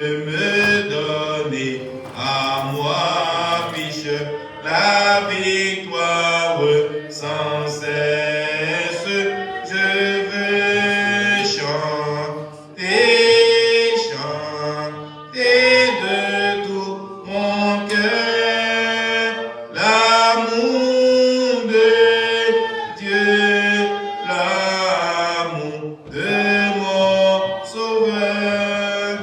me donner à moi, fiche la victoire sans cesse. Je veux chanter, chanter de tout mon cœur l'amour de Dieu, l'amour de mon Sauveur.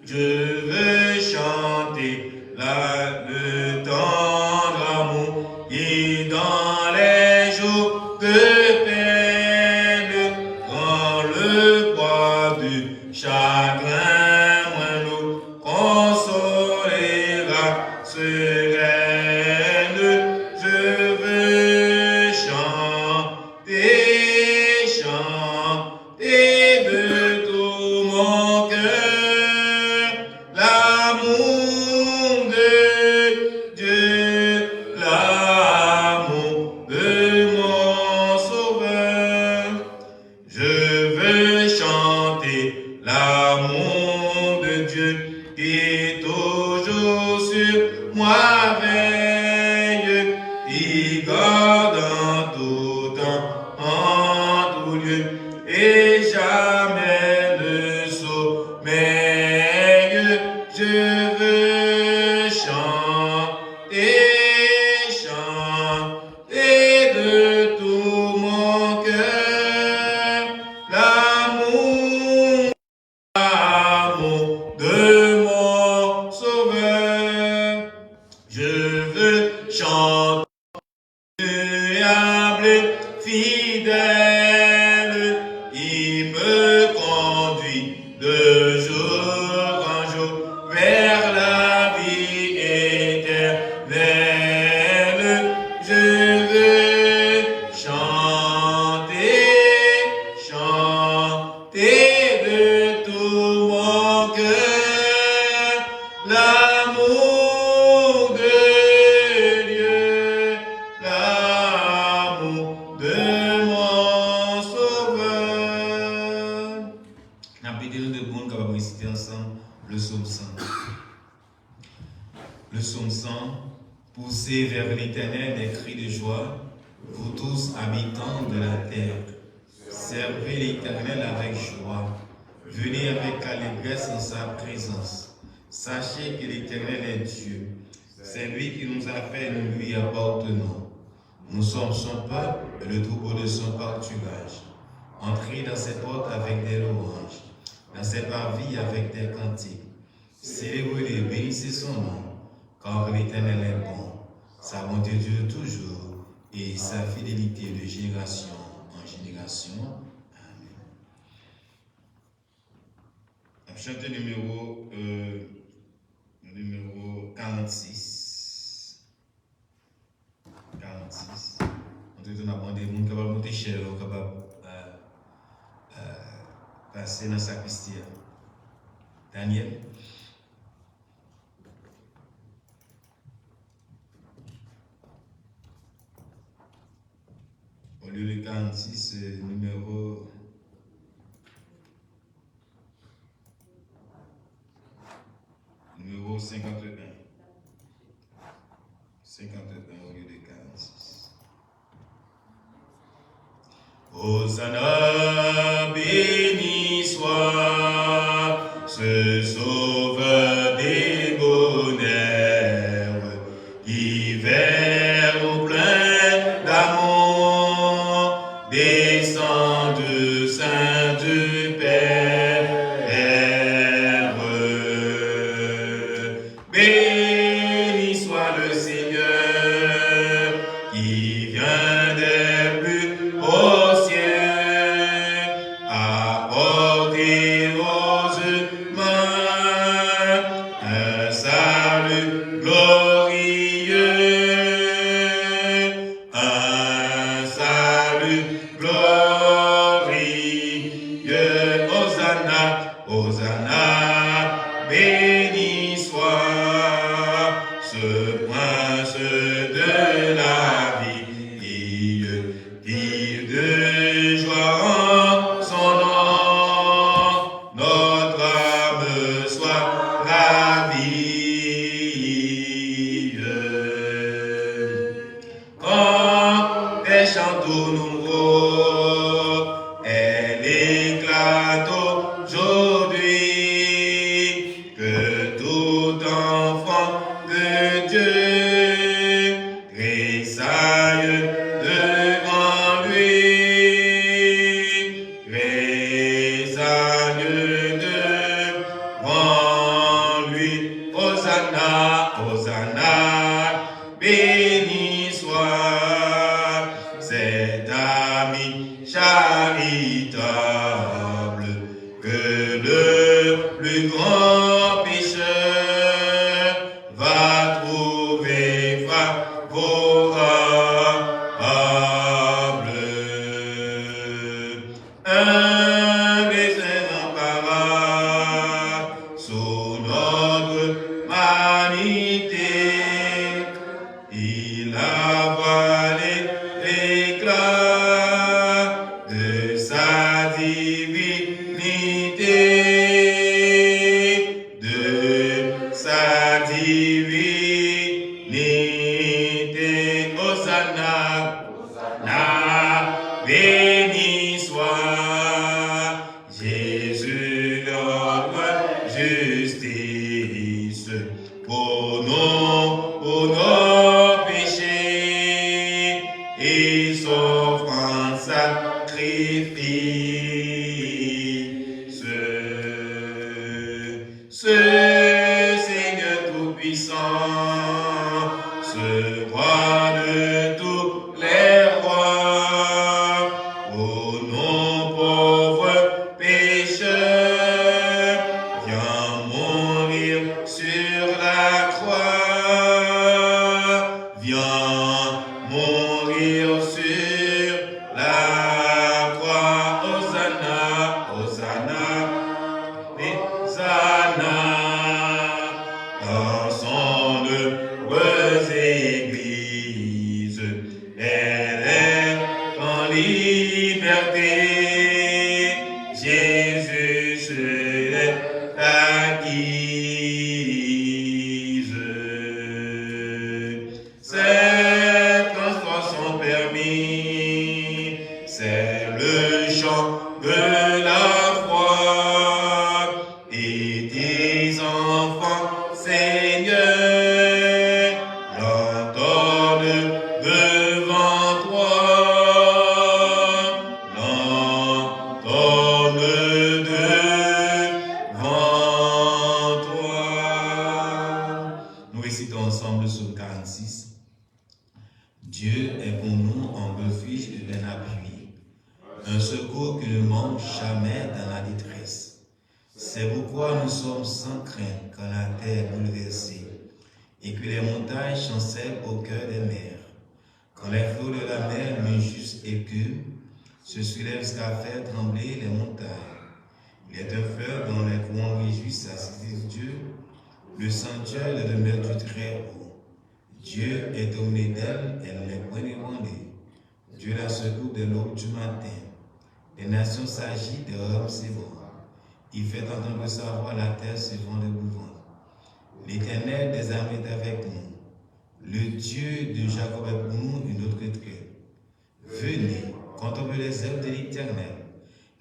Je veux chanter le tendre amour et dans les jours de peine, quand le poids du chagrin nous consolera sereine. Je veux chanter, chanter de tout mon cœur l'amour de Dieu, l'amour de mon Sauveur. Je veux chanter l'amour de Dieu qui toujours sur moi veille, qui garde en tout temps, en tout lieu, et jamais le sommeil. Je veux chanter, chanter de tout mon cœur l'amour, l'amour de mon Sauveur. Je veux chanter humble, fidèle, il me conduit de jour en jour vers la vie éternelle. Je veux chanter, chanter de tout mon cœur l'amour de Dieu, l'amour de mon Sauveur. N'a pas de monde qui va réciter ensemble le psaume 100. Le psaume 100, poussez vers l'Éternel des cris de joie, vous tous habitants de la terre. Servez l'Éternel avec joie. Venez avec allégresse en sa présence. Sachez que l'Éternel est Dieu. C'est lui qui nous a fait, nous lui appartenons. Nous sommes son peuple et le troupeau de son pâturage. Entrez dans ses portes avec des louanges, dans ses parvis avec des cantiques. Célébrez-le, bénissez son nom, car l'Éternel est bon. Sa bonté dure toujours et sa fidélité de génération en génération. Amen. Chanteur numéro 46. 46. On te donne à des gens capables de monter cher, capables passer dans sa sacristie. Daniel. Au lieu de 46, numéro 51. 51 au lieu de 46. Hosanna, béni soit ce sauveur débonnaire, qui vers au plein d'amour descend du sein du Père. Béni soit le Seigneur qui vient des plus hauts cieux, apporter aux humains un salut glorieux, un salut glorieux. Hosanna, Hosanna, béni soit ce prince de la vie, vive de joie en son nom, notre âme soit Hosanna, Hosanna, béni soit cet ami charitable que le plus grand pécheur va trouver favorable. Un des embarras sous notre vanité, il a voilé l'éclat de sa divinité, Hosanna, Hosanna, béni soit Jésus notre justice pour nos péchés et s'offre en sacrifice. Ce Seigneur tout-puissant, ce roi de tous les rois, pour nos pauvres pécheurs, viens mourir sur la croix, viens mourir sur la croix. Hosanna, Hosanna, Hosanna, dans son heureuse église, elle est en liberté. Jésus se l'est acquise. Ces transports sont permis, c'est le chant de la foi. Et tes enfants, Seigneur, l'entendent devant toi, l'entendent devant toi. Nous récitons ensemble sur 46. Dieu est pour nous un refuge et un appui, un secours qui ne manque jamais dans la détresse. C'est pourquoi nous sommes sans crainte quand la terre est bouleversée et que les montagnes chancellent au cœur des mers. Quand les flots de la mer l'injustent écument, se soulèvent jusqu'à faire trembler les montagnes. Il est un fleuve dont les courants réjouissent la cité de Dieu, le sanctuaire de demeure du Très-Haut. Dieu est dominé d'elle, elle n'est point ébranlée. Dieu la secoue de l'aube du matin. Les nations s'agitent, des hommes s'ébranlent. Il fait entendre sa voix, la terre se vend de mouvement. L'Éternel des armées est avec nous. Le Dieu de Jacob est pour nous une autre trêve. Venez, contemplez les œuvres de l'Éternel,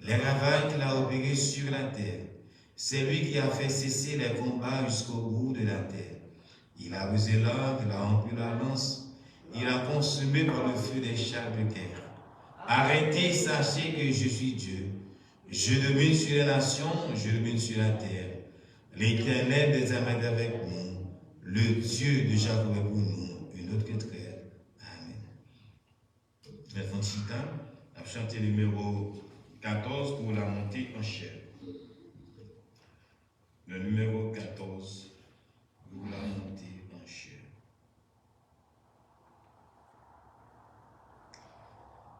les ravages qu'il a opérés sur la terre. C'est lui qui a fait cesser les combats jusqu'au bout de la terre. Il a brisé l'arc, il a rompu la lance, il a consumé par le feu des chars de guerre. Arrêtez, sachez que je suis Dieu. Je domine sur les nations, je domine sur la terre. L'Éternel des armées est avec nous. Le Dieu de Jacob est pour nous. Une autre trêve. Amen. Les Fonchita a chanté le numéro 14 pour la montée en chair. Le numéro 14 pour la montée en chair.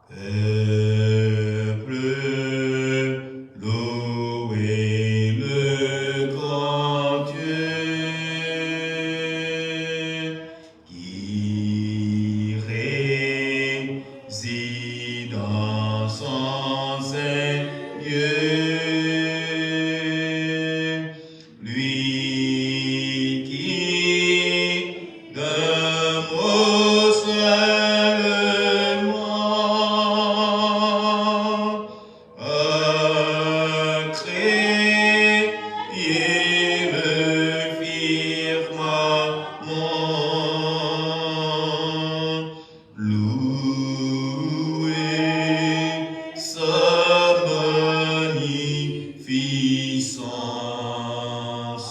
Peuple, louez le grand Dieu qui réside en son saint lieu, lui qui d'un mot seulement a créé le firmament. Louez sa magnificence.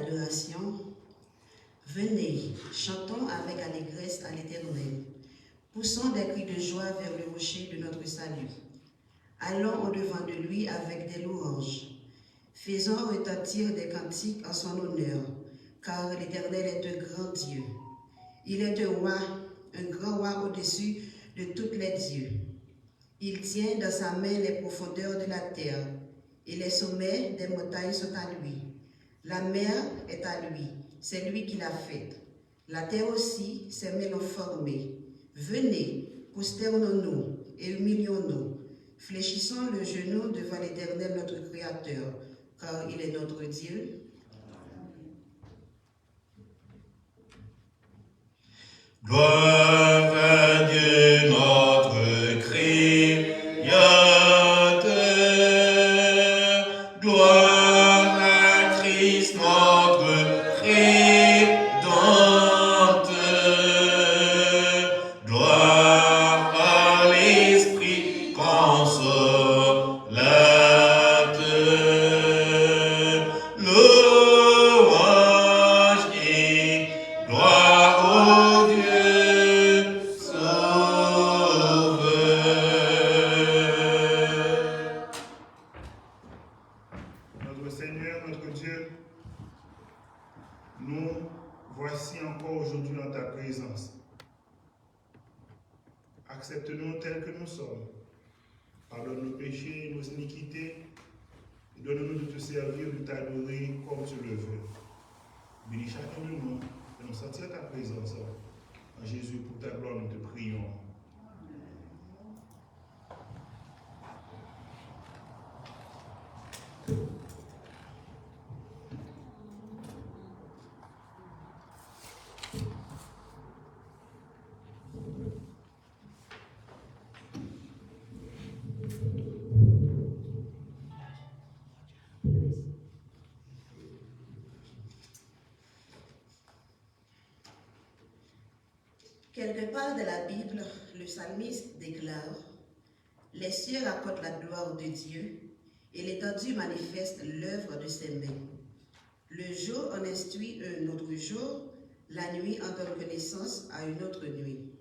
d'adoration, venez, chantons avec allégresse à l'Éternel. Poussons des cris de joie vers le rocher de notre salut. Allons au-devant de lui avec des louanges. Faisons retentir des cantiques en son honneur, car l'Éternel est un grand Dieu. Il est un grand roi au-dessus de tous les dieux. Il tient dans sa main les profondeurs de la terre, et les sommets des montagnes sont à lui. La mer est à lui, c'est lui qui l'a faite. La terre aussi, ses mains l'ont formée. Venez, prosternons-nous et humilions-nous. Fléchissons le genou devant l'Éternel notre Créateur, car il est notre Dieu. Gloire à Dieu notre Créateur, gloire à Christ notre Rédempteur, gloire à l'Esprit consolateur, louange et gloire au Dieu sauveur. Notre Seigneur, notre Dieu, nous voici encore aujourd'hui dans ta présence. Accepte-nous tels que nous sommes. Pardonne nos péchés, nos iniquités, et donne-nous de te servir, de t'adorer comme tu le veux. Bénis chacun de nous, et nous sentir ta présence. En Jésus, pour ta gloire, nous te prions. Quelque part de la Bible, le psalmiste déclare « Les cieux racontent la gloire de Dieu et l'étendue manifeste l'œuvre de ses mains. Le jour en instruit un autre jour, la nuit en donne connaissance à une autre nuit. »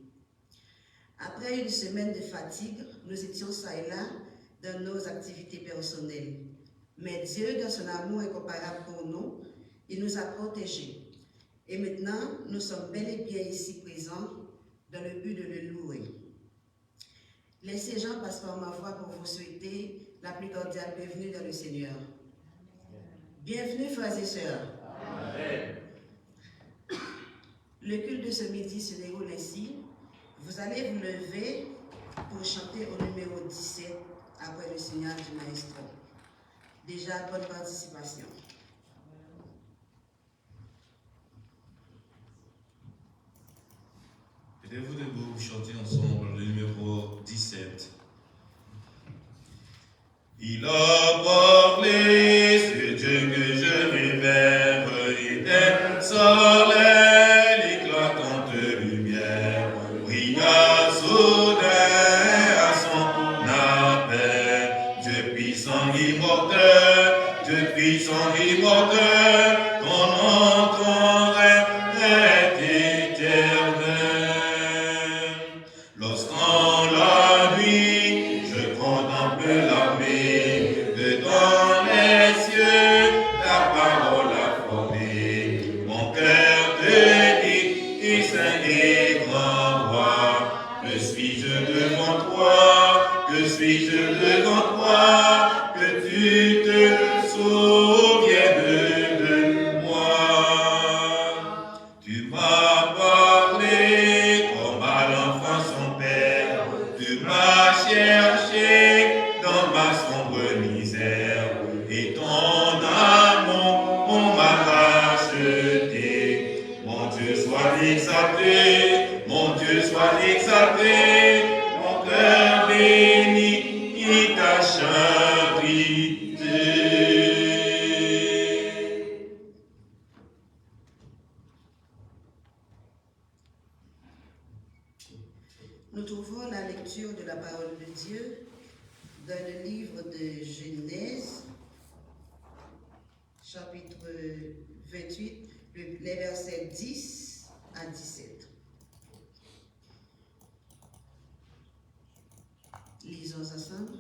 Après une semaine de fatigue, nous étions ça et là dans nos activités personnelles. Mais Dieu, dans son amour incomparable pour nous, il nous a protégés. Et maintenant, nous sommes bel et bien ici présents dans le but de le louer. Laissez Jean passe par ma voix pour vous souhaiter la plus cordiale bienvenue dans le Seigneur. Bienvenue, frères et sœurs. Amen. Le culte de ce midi se déroule ainsi. Vous allez vous lever pour chanter au numéro 17 après le signal du maestro. Déjà, bonne participation. Mettez-vous debout, vous chantez ensemble le numéro 17. Il a parlé, ce Dieu que je révère, était soleil, l'éclatante lumière, brilla soudain à son appel. Dieu puissant immortel, Dieu puissant immortel, ton nom, ton règne est éternel. Lorsqu'en la nuit, je contemple l'armée de dans les cieux, ta parole a formé mon cœur te dit, et saint et grand roi, que suis-je devant toi, que suis-je devant toi, que tu te souviennes de moi. Tu m'as parlé comme à l'enfant son père, tu m'as cherché dans ma sombre misère, et ton amour m'a racheté. Mon Dieu soit exalté, mon Dieu soit exalté, mon cœur bénit ta charité. Nous trouvons la lecture de la parole de Dieu dans le livre de Genèse, chapitre 28, les versets 10 à 17. Lisons ensemble.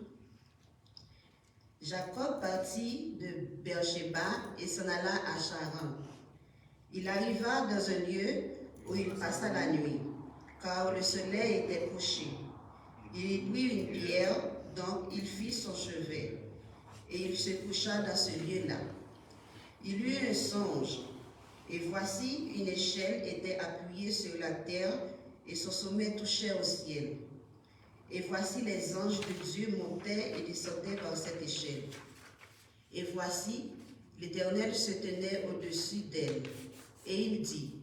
Jacob partit de Beersheba et s'en alla à Charan. Il arriva dans un lieu où il passa la nuit, car le soleil était couché. Il y prit une pierre, donc il fit son chevet, et il se coucha dans ce lieu-là. Il eut un songe, et voici une échelle était appuyée sur la terre, et son sommet touchait au ciel. Et voici les anges de Dieu montaient et descendaient par cette échelle. Et voici, l'Éternel se tenait au-dessus d'elle. Et il dit,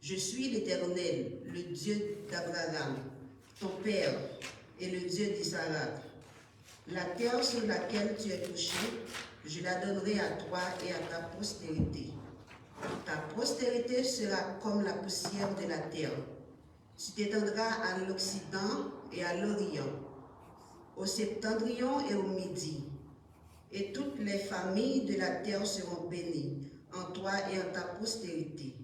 je suis l'Éternel, le Dieu d'Abraham, ton père, et le Dieu d'Isaac. La terre sur laquelle tu es couché, je la donnerai à toi et à ta postérité. Ta postérité sera comme la poussière de la terre. Tu t'étendras à l'Occident et à l'Orient, au septentrion et au Midi. Et toutes les familles de la terre seront bénies en toi et en ta postérité.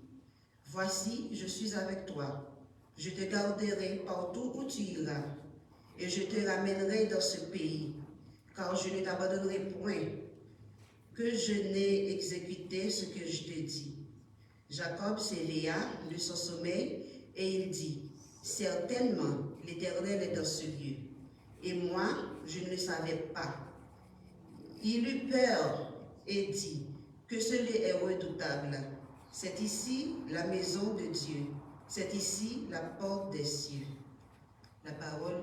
Voici, je suis avec toi. Je te garderai partout où tu iras, et je te ramènerai dans ce pays, car je ne t'abandonnerai point, que je n'ai exécuté ce que je te dis. Jacob s'éveilla de son sommeil, et il dit, certainement, l'Éternel est dans ce lieu, et moi, je ne le savais pas. Il eut peur et dit, que ce lieu est redoutable. C'est ici la maison de Dieu, c'est ici la porte des cieux. La parole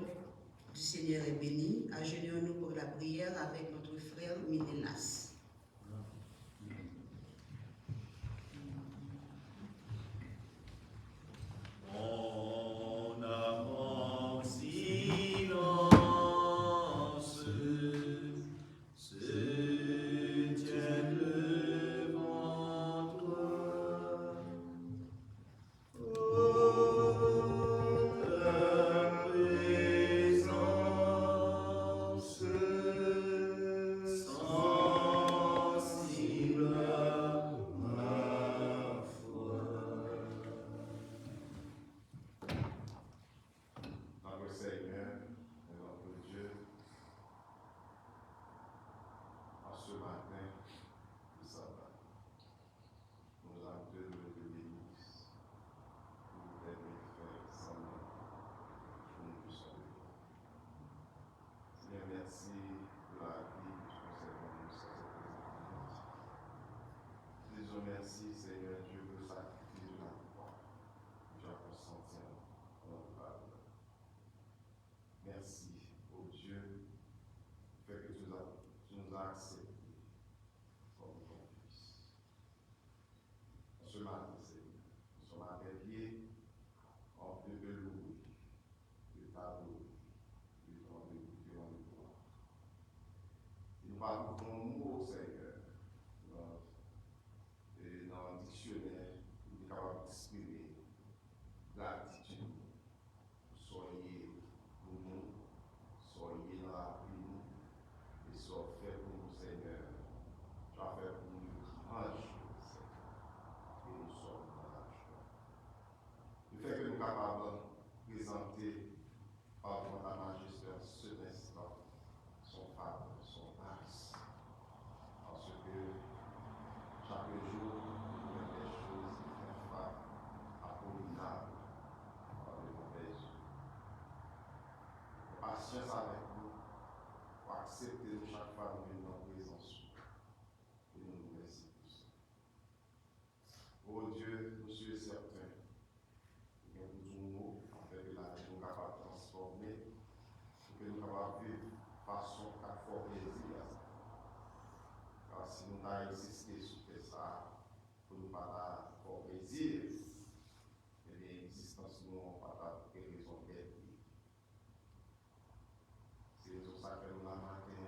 du Seigneur est bénie. Agenouillons-nous pour la prière avec notre frère Minélas. On avance silence, se tient devant toi. Oh, ta présence sensible à ma foi. Notre Seigneur et notre Dieu, en ce matin du sabbat, nous avons de te bénisse pour tes bienfaits sans nom, que nous puissions vivre. Seigneur, merci pour la vie que tu conserves en nous sans cette présence. Disons merci, Seigneur Dieu, pour le sacrifice de la croix que tu as consenti en notre faveur. Merci, ô Dieu, fait que tu nous as acceptés comme ton Fils. En ce matin, Seigneur, nous sommes appelés en de louer, de t'adorer, de te rendre gloire. Et nous parlons ton mot, Seigneur, dans le dictionnaire, nous sommes capables d'exprimer gratitude. Soyez pour nous, soyez dans la vie, et soyez fait pour nous, Seigneur. Tu as fait pour nous grand chose, Seigneur, et nous sommes dans la joie. Le fait que nous sommes capables de présenter par ta majesté ce instant, son faveur, son grâce, parce que chaque jour, nous faisons des choses infâmes, abominables, par les mauvais yeux. Patience avec nous, pour accepter de chaque fois nous venons en présence. Et nous nous remercions pour ça. Oh Dieu, nous sommes certains que nous nous afin que la vie nous capable de transformer, pour que nous capables de vivre de façon à fort plaisir à ça. Car si nous avons existé sur ça, pour nous pas fort plaisir, et l'existence nous n'a pas de raison d'être. C'est tout ça que nous la matin,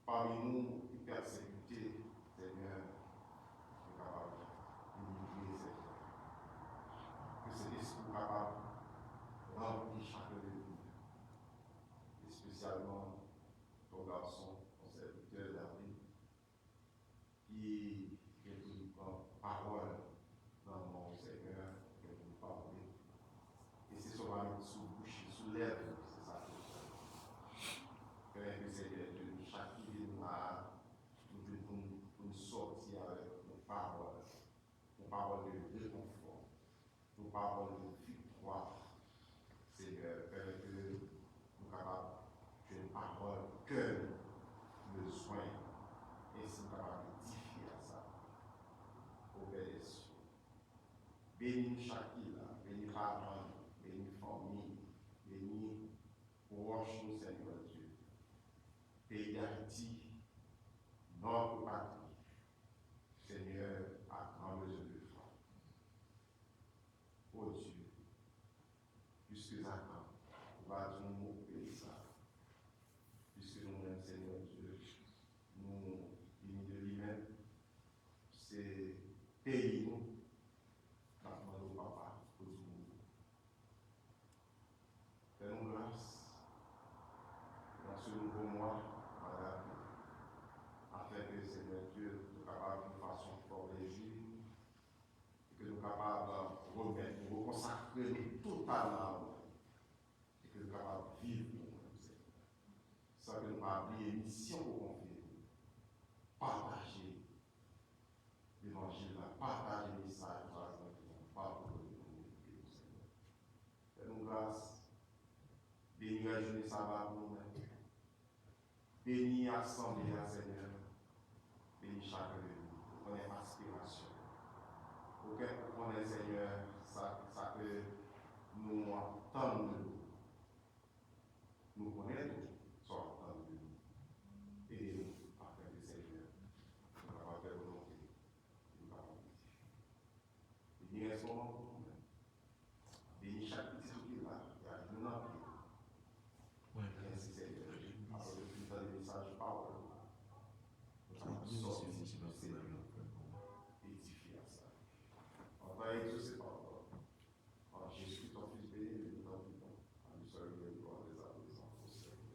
parmi nous qui persécutés, Seigneur, est capable d'humilier, Seigneur. Que cet esprit capable de remplir chacun de nous, et spécialement ton garçon, ton serviteur David, qui est une parole dans mon Seigneur, que vous parlez. Et c'est son ami sous bouche, sous lèvres, c'est ça que je fais. Que Seigneur Dieu, chaque qui vient là, nous sortir avec nos paroles de réconfort, nos paroles de victoire. Seigneur, Père, que nous sommes capables de une parole que besoin, et si nous sommes capables d'édifier à ça, au Père des cieux. Bénis chacun, bénis parents, bénis famille, bénis proches nous, Seigneur Dieu. Pays d'Haïti, notre patrie, Seigneur, à grand besoin de foi. Oh Dieu, puisque ça va nous montrer ça, puisque nous-mêmes, Seigneur Dieu, nous, unis de lui-même, c'est pays nous. Maintenant, papa, pour nous. Fais-nous grâce dans ce nouveau mois, Madame, afin que, Seigneur Dieu, nous capables de façon fort légère, et que nous capables de remettre, de reconsacrer totalement, et que nous capables de vivre pour nous, Seigneur. Sans que nous pas oublier mission pour confier, partager l'évangile, partager le message, fais-nous grâce, bénis la journée sabbat pour nous, bénis l'assemblée, Seigneur, bénis chacun de nous, pour qu'on ait aspiration, pour qu'on ait, Seigneur, ça que nous entendons de nous connaissons, soit entendons de nous, aidez-nous afin que, Seigneur, nous avons fait volonté, nous avons dit. Bénis ce moment pour nous. Bénis chaque petit truc qui est là, et à nous en prier. Merci Seigneur. Après le plus de messages, parole. Nous allons sortir du Seigneur. Édifier à ça. On va être tous ces paroles. En Jésus, ton Fils béni, nous t'en prions. En lui seul, nous gloire des adolescents au service.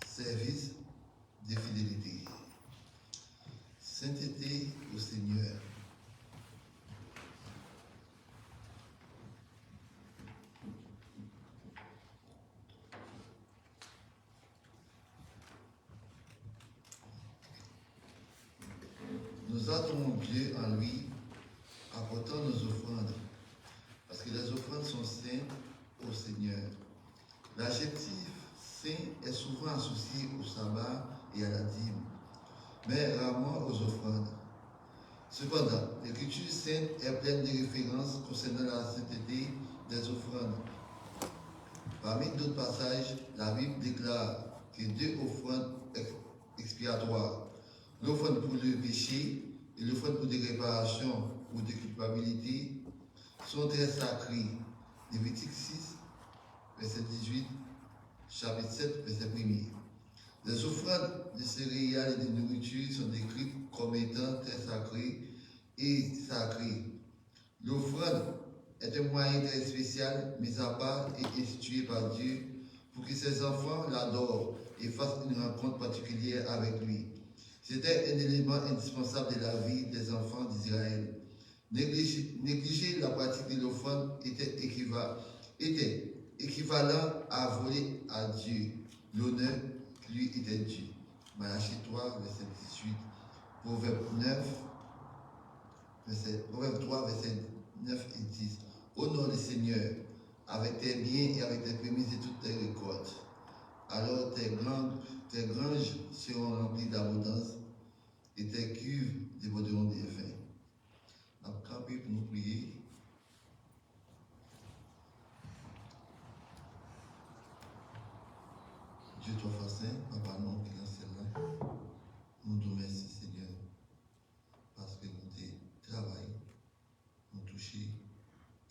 Service de fidélité. Sainteté au Seigneur. Nous adorons Dieu en lui, apportant nos offrandes, parce que les offrandes sont saintes au Seigneur. L'adjectif saint est souvent associé au sabbat et à la dîme, mais rarement aux offrandes. Cependant, l'Écriture sainte est pleine de références concernant la sainteté des offrandes. Parmi d'autres passages, la Bible déclare que deux offrandes expiatoires, l'offrande pour le péché et l'offrande pour des réparations ou de culpabilité, sont très sacrées. Lévitique 6, verset 18, chapitre 7, verset 1er. Les offrandes de céréales et de nourriture sont décrites comme étant très sacrées et sacrées. L'offrande est un moyen très spécial, mis à part et institué par Dieu pour que ses enfants l'adorent et fassent une rencontre particulière avec lui. C'était un élément indispensable de la vie des enfants d'Israël. Négliger la pratique de l'offrande était équivalent à voler à Dieu l'honneur qui lui était dû. Malachie 3, verset 18, Proverbe 3, verset 9 et 10. Honore le Seigneur avec tes biens et avec tes prémices et toutes tes récoltes. Alors tes granges seront remplies d'abondance et tes cuves déborderont de vin. Donc, camper pour nous prier. Dieu toi saint, Papa non qui est dans celle-là, nous te remercions Seigneur, parce que nous te travaillons, nous touchons,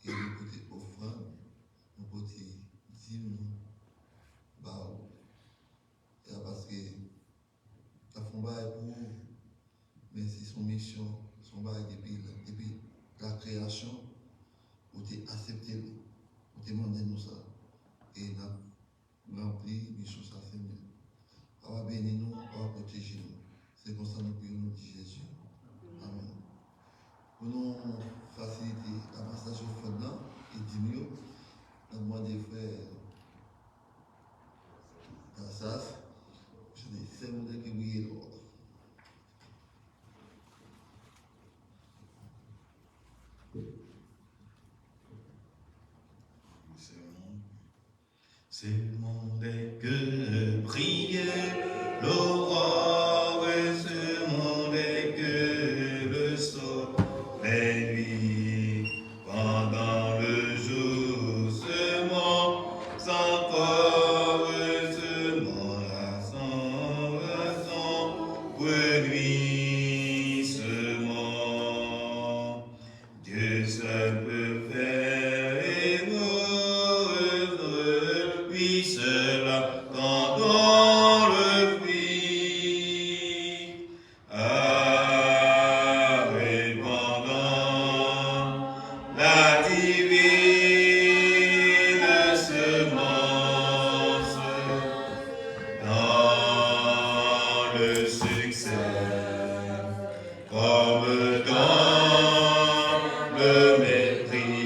et nous côté offrande, nous côté dîme, bah, parce que la fomba est pour, mais c'est son mission, son bail depuis la création, où tu accepté, où tu demandé nous ça, et nous rempli mission ça Seigneur. On va bénir nous, on va protéger nous. C'est comme ça que nous prions, nous dit Jésus. Amen. Pour nous faciliter la passage au fond là, et dire mieux, on demande des frères d'Assas, je dis, c'est mon Dieu qui brille l'or. C'est le monde que brille l'aurore, ce monde que le soleil lui. Pendant le jour semant encore, semant à son produit semant. Dieu seul peut faire heureux, lui seul attendant le fruit. Répandant la divine semence dans le succès, comme dans le mépris.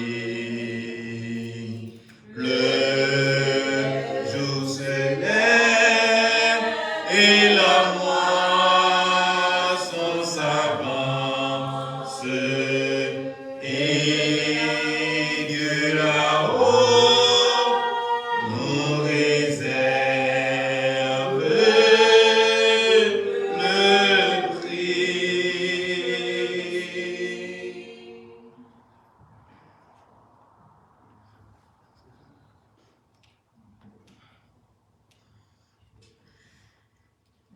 Le jour se lève et la moisson s'avance, et Dieu là-haut nous réserve le prix.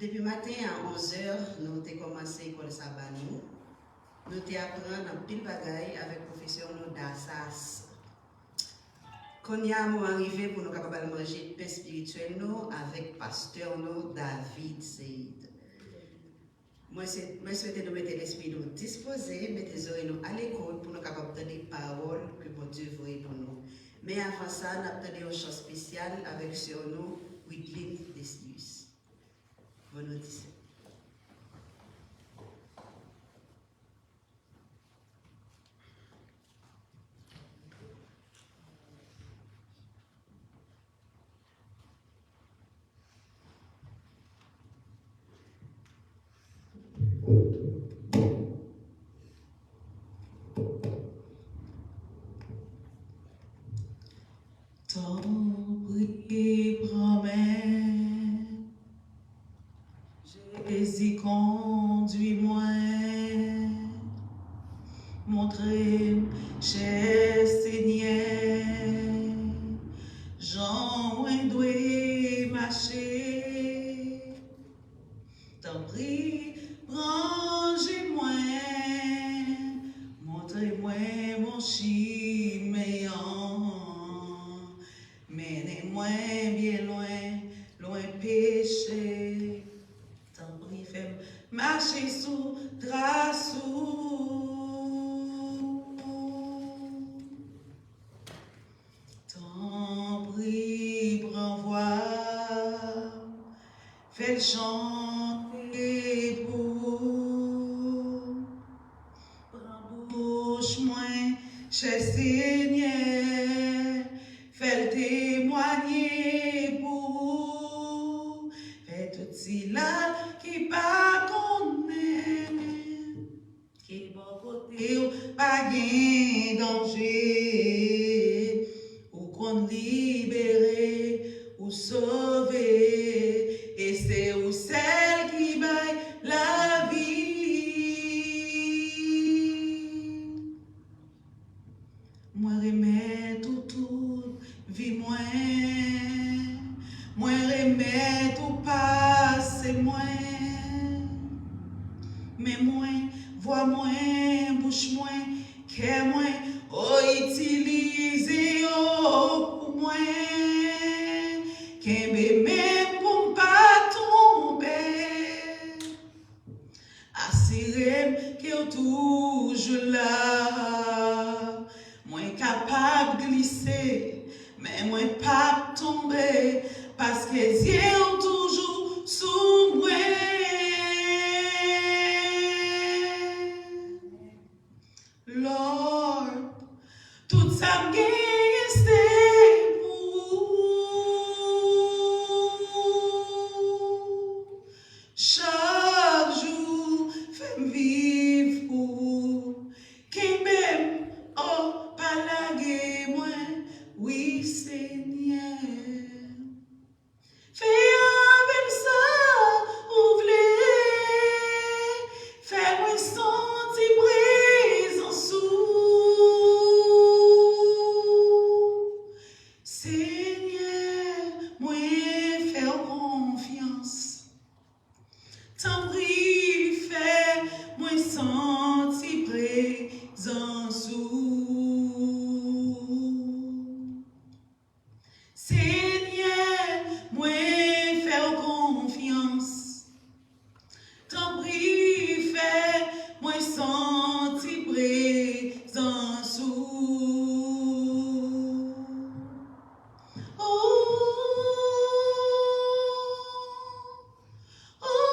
Depuis matin à 11h, nous avons commencé l'école sabbat. Nous avons appris un pile bagaille avec le professeur d'Assas. Quand nous sommes arrivés pour nous capables manger pain spirituel avec le pasteur David Seyd. Moi, souhaite nous mettre l'esprit nous disposer, mettre les oreilles à l'écoute pour nous capables de des paroles que bon Dieu veut pour nous. Mais avant ça, nous avons une chose spéciale avec sur nous, Whitley Desius. Bonne audition. Ton prix promet, Jésus conduis-moi chiméant, menez-moi bien loin péché. Tant pis, fais marcher sous grâce. Tant pis, prends voix, fais le chanter pour. Prends bouche moins, cher Seigneur, fais le témoigner pour. Fais tout si là qui pas connaît, qui bon côté ou pas gain danger, ou qu'on libérer ou sauver, et c'est ou celle qui baille la vie. Moi remets tout, vie moi remets tout passe moi, mais moi, voix moins, bouche moins, cœur moins, oh utilisez pour moi, qu'un bébé pour pas tomber, assurez que vous toujours là, moins capable de glisser, mais moins pas tomber, parce que Dieu est toujours sous moi. Lord, tout ça me gagne, c'est pour. Chaque jour, fais-moi vivre pour. Qui m'aime, oh, pas laguer moi, oui, Seigneur. Fais avec ça, ouvre-les, fais-moi sentir présence sous. Seigneur, moi faire confiance. T'en prie, fais-moi sentir présence sous. Seigneur, moi faire confiance. T'en prie, fais-moi sentir présence sous. Oh, oh,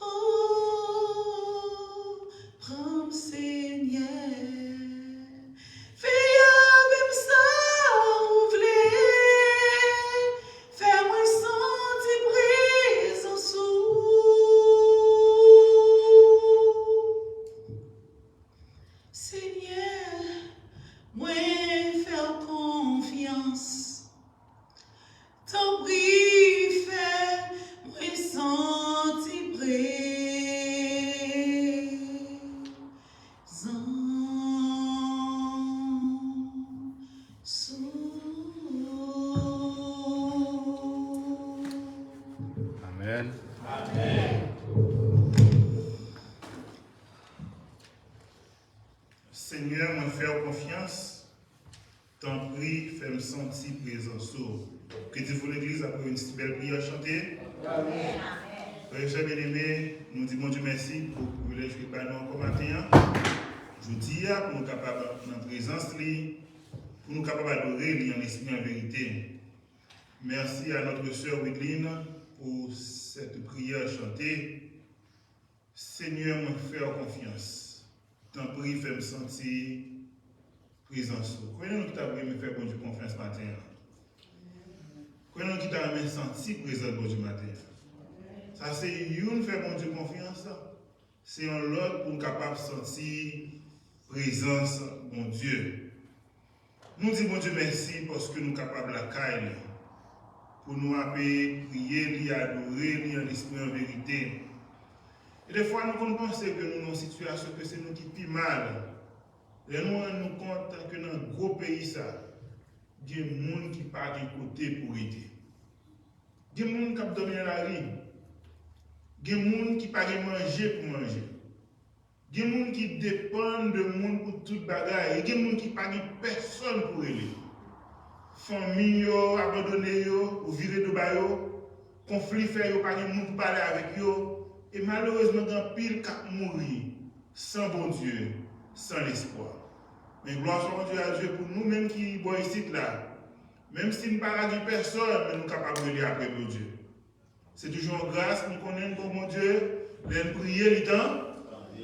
oh, prends Seigneur, fais avec ça, ouvre-les, fais-moi sentir présence sous. Seigneur, moi faire confiance. T'en prie, fais-moi sentir présence sous. Amen. Seigneur, moi faire confiance, t'en prie, fais-me sentir présence. Que Dieu vous l'église après une si belle prière chantée. Amen. Frères et sœurs bien-aimés, nous disons Dieu merci pour le privilège que nous avons encore matin. Je dis pour nous capables dans présence, pour nous capables d'adorer en esprit en vérité. Merci à notre sœur Widline pour cette prière chantée. Seigneur, moi faire confiance. T'en prie, fais-me sentir présence. Connais-nous qui t'a me faire bon Dieu confiance matin. Connais-nous qui t'a me sentir présence bon Dieu matin. Ça c'est une faire bon Dieu confiance. C'est un l'autre pour nous capable de sentir présence bon Dieu. Nous disons, bon Dieu, merci parce que nous sommes capables de la caille pour nous appeler, prier, lui adorer, lui en esprit en vérité. Et des fois, nous pensons que nous sommes dans une situation que c'est nous qui pis mal. Et nous rendons compte que dans un gros pays, il y a des gens qui partent d'un côté pour aider. Il y a des gens qui dorment dans la rue. Il y a des gens qui partent manger pour manger. Il y a des gens qui dépendent de gens pour toute bagaille. Il y a des gens qui partent personne pour aider. Famille abandonnée, ou virée de bas, conflit fait, pas de monde pour parler avec eux. Et malheureusement, il y a pile qui mourir sans bon Dieu, sans l'espoir. Mais gloire soit Dieu à Dieu pour nous-mêmes qui sommes ici là. Même si nous ne parlons pas de personne, mais nous sommes capables de lire après mon Dieu. C'est toujours grâce nous connaissons pour mon Dieu, de prier,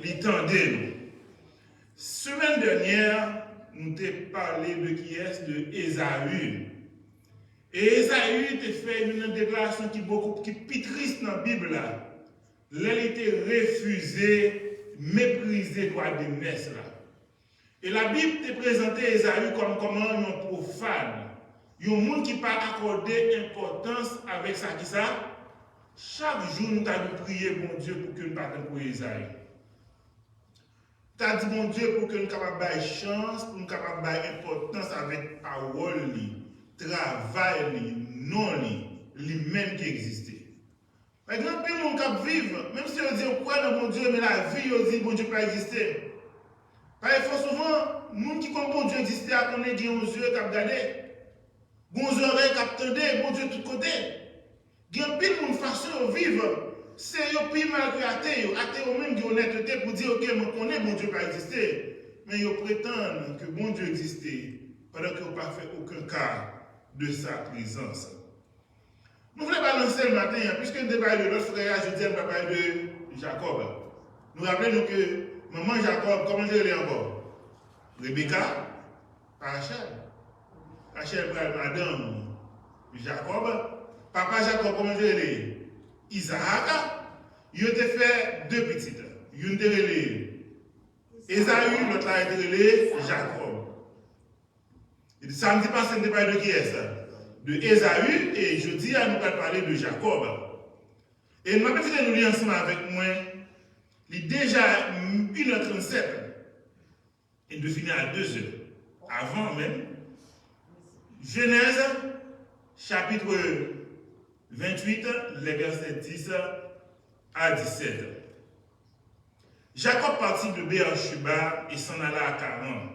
l'étendez nous. Semaine dernière, nous avons parlé de qui est de Ésaü. Et Ésaü a fait une déclaration qui est beaucoup plus triste dans la Bible. Elle a été refusée, méprisée droit de naissance. Et la Bible te présentait Ésaü comme un profane. Il y a un monde qui n'a pas accordé importance avec ça. Qui ça? Chaque jour, nous avons prié, bon Dieu, pour que nous ne partions pour Ésaü. Tu as dit, bon Dieu, pour que nous soyons capables de chance, pour que nous soyons capables d'importance avec parole, travail, non, lui-même qui existait. Par exemple, il y a des gens qui vivent, même si on dit, on croit dans mon Dieu, mais la vie, on dit, bon Dieu, pas exister. Par exemple, souvent, les gens qui connaissent bon Dieu exister, on est des yeux qui regardent, des oreilles qui attendent, bon Dieu, de tous côtés. Il y a pile de façon de vivre. C'est un peu mal que athée. Athée même qui ont honnêteté pour dire, ok, je connais bon Dieu pas exister. Mais ils prétendent que bon Dieu existait, pendant qu'ils n'ont pas fait aucun cas de sa présence. Nous voulons balancer le matin, puisque nous débat de notre frère, je dis, on va parler de Jacob. Nous rappelons que maman Jacob, comment je l'ai encore? Rebecca, Rachel. Rachel, madame Jacob. Papa Jacob, comment je l'ai? Isaac. Il a fait deux petites. Une de l'élé Ésaü, l'autre a été relé Jacob. Et samedi passé, on parle de qui est ça? De Ésaü, et je dis à nous parler de Jacob. Et nous avons nous lire ensemble avec moi. Il est déjà 1h37 et de finir à 2h. Avant même, Genèse, chapitre 28, les versets 10 à 17. Jacob partit de Béersheba et s'en alla à Canaan.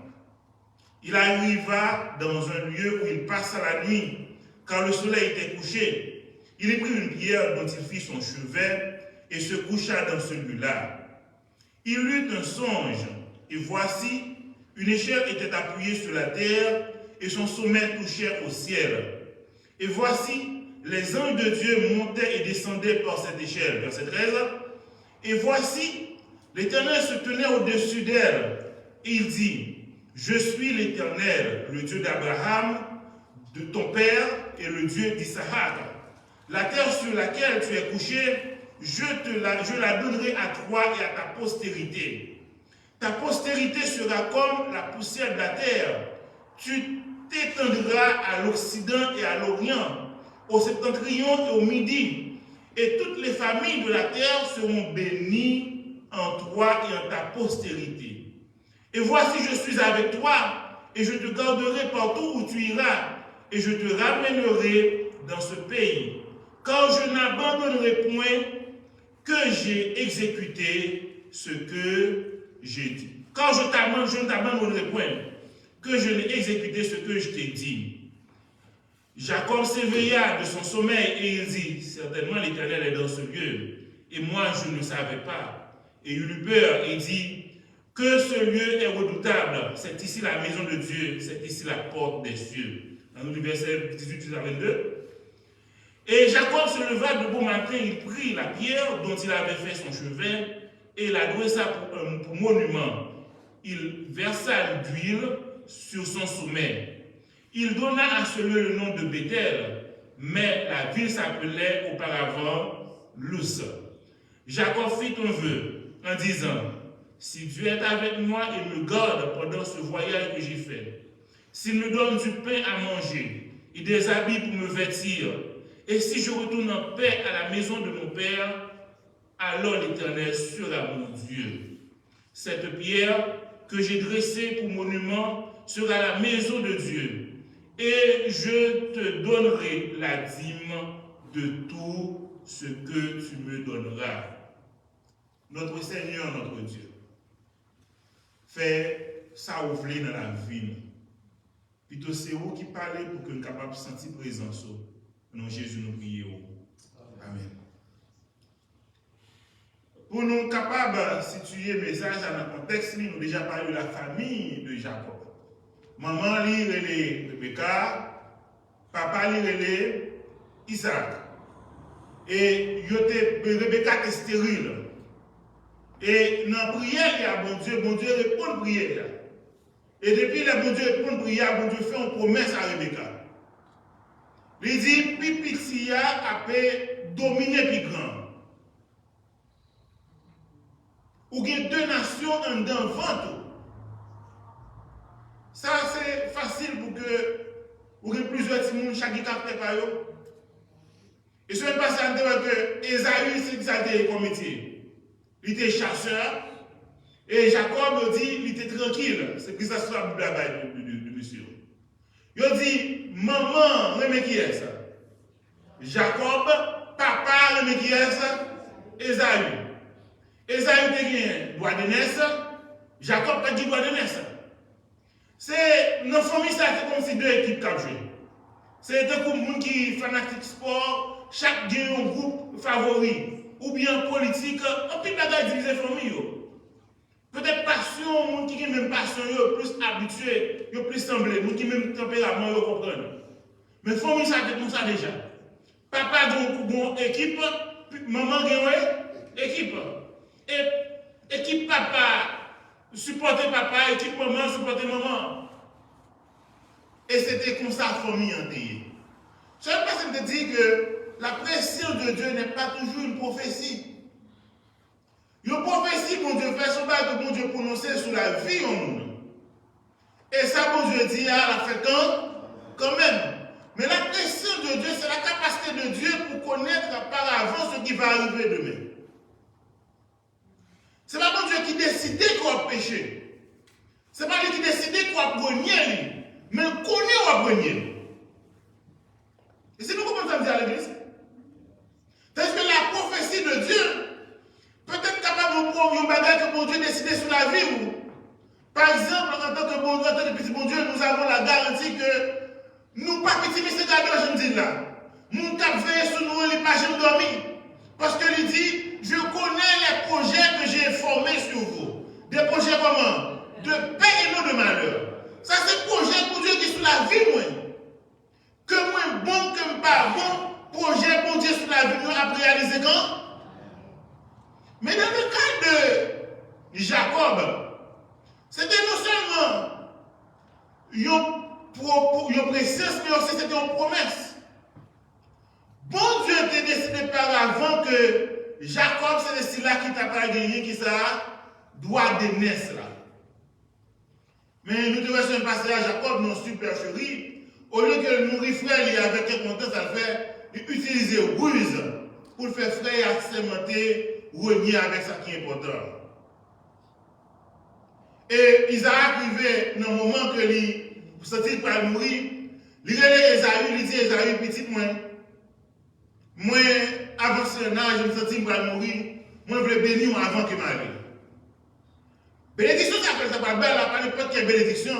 Il arriva dans un lieu où il passa la nuit, car le soleil était couché. Il y prit une pierre dont il fit son chevet et se coucha dans celui-là. Il eut un songe, et voici, une échelle était appuyée sur la terre, et son sommet touchait au ciel. Et voici, les anges de Dieu montaient et descendaient par cette échelle. Verset 13. Et voici, l'Éternel se tenait au-dessus d'elle, et il dit, je suis l'Éternel, le Dieu d'Abraham, de ton père, et le Dieu d'Isaac. La terre sur laquelle tu es couché, je la donnerai à toi et à ta postérité. Ta postérité sera comme la poussière de la terre. Tu t'étendras à l'Occident et à l'Orient, au septentrion et au Midi. Et toutes les familles de la terre seront bénies en toi et en ta postérité. Et voici, je suis avec toi, et je te garderai partout où tu iras, et je te ramènerai dans ce pays. Car je n'abandonnerai point que j'ai exécuté ce que j'ai dit. Quand je ne t'abandonnerai point que je n'ai exécuté ce que je t'ai dit. Jacob s'éveilla de son sommeil et il dit, certainement l'Éternel est dans ce lieu, et moi je ne savais pas. Et il eut peur et dit, que ce lieu est redoutable, c'est ici la maison de Dieu, c'est ici la porte des cieux. Dans le verset 18 à 22. Et Jacob se leva de bon matin, il prit la pierre dont il avait fait son chevet et la dressa pour monument. Il versa d'huile sur son sommet. Il donna à ce lieu le nom de Béthel, mais la ville s'appelait auparavant Luz. Jacob fit un vœu en disant, si Dieu est avec moi et me garde pendant ce voyage que j'ai fait, s'il me donne du pain à manger et des habits pour me vêtir, et si je retourne en paix à la maison de mon Père, alors l'Éternel sera mon Dieu. Cette pierre que j'ai dressée pour monument sera la maison de Dieu, et je te donnerai la dîme de tout ce que tu me donneras. Notre Seigneur, notre Dieu, fait ça ouvrir dans la vie. Plutôt c'est vous qui parlez pour que nous soyons capables de sentir présence. Non, Jésus nous prions. Amen. Pour nous capables de situer le message dans le contexte, nous avons déjà parlé de la famille de Jacob. Maman lui relève Rebecca, papa lui relève Isaac. Et Rebecca était stérile. Et dans la prière, il y a bon Dieu répond à la prière. Et depuis que bon Dieu répond à la prière, bon Dieu fait une promesse à Rebecca. Il dit, puis petit a pu dominer plus grand. Ou il y a deux nations en dedans ventre. Ça, c'est facile pour que vous ayez plusieurs petits chaque capte par eux. Et ce qui est passé en dehors que Esaü, c'est ça comme métier. Il était chasseur. Et Jacob dit, il était tranquille. C'est que ça soit la blague de monsieur. Il dit, maman, remets qui est ça? Jacob, papa, remets qui est ça? Esaü. Esaü te gen droit de naissance, Jacob pas dit droit de naissance. C'est nos familles, ça c'est comme si deux équipes qui jouent. C'est deux groupes qui fanatique sport, chaque gagne un groupe favori, ou bien politique, on peut pas diviser famille. Peut-être passion, monde qui a même passion, plus habitué, plus semblé, monde qui même tempérament, comprendre. Mais famille ça c'est comme ça déjà. Papa a une équipe, maman a une équipe. Et équipe papa, supporter papa, équipe maman, supporter maman. Et c'était comme ça la famille en pays. Je ne sais pas si je te dis que la pression de Dieu n'est pas toujours une prophétie. Une prophétie, mon Dieu fait, ce que mon Dieu prononcer sur la vie en nous. Et ça, mon Dieu dit, à la fait quand même. Mais la pression de Dieu, c'est la capacité de Dieu pour connaître par avance ce qui va arriver demain. Ce n'est pas mon Dieu qui décide qu'on va pécher. Ce n'est pas lui qui décide qu'on va brogner, mais qu'on va brogner. Et c'est nous comment ça me dit à l'église. Parce que la prophétie de Dieu peut être capable de prendre un bagage que mon Dieu décide sur la vie. Par exemple, en tant que petit bon Dieu, nous avons la garantie que nous ne pas petit, mais c'est gardé, je me dis là. Nous cap veiller sur nous, les pas jamais dormi. Parce que lui dit, je connais les projets que j'ai formés sur vous. Des projets comment? De paix et non de malheur. Ça, c'est le projet pour Dieu qui est sur la vie, moi. Que moi bon, que pas bon, projet pour Dieu sur la vie, moi, après réaliser quand? Mais dans le cas de Jacob, c'était non seulement une présence, mais aussi c'était une promesse. Bon Dieu t'a décidé par avant que Jacob, c'est celui-là qui t'a pas gagné, qui ça doit de naître là. Mais nous devons se passer à Jacob, nos supercheries, au lieu que nous frère avec un content, ça fait utiliser ruse pour le faire frère accélérer, renier avec ça qui est important. Et Isaac arrivait dans le moment que il sentit pas mourir, il relève Esaü, il dit Esaü, petit moi, avant ce âge, je me sentis pas mourir, moi je voulais bénir avant que m'arrive. Bénédiction, ça s'appelle ça pas belle, pas n'importe quelle bénédiction.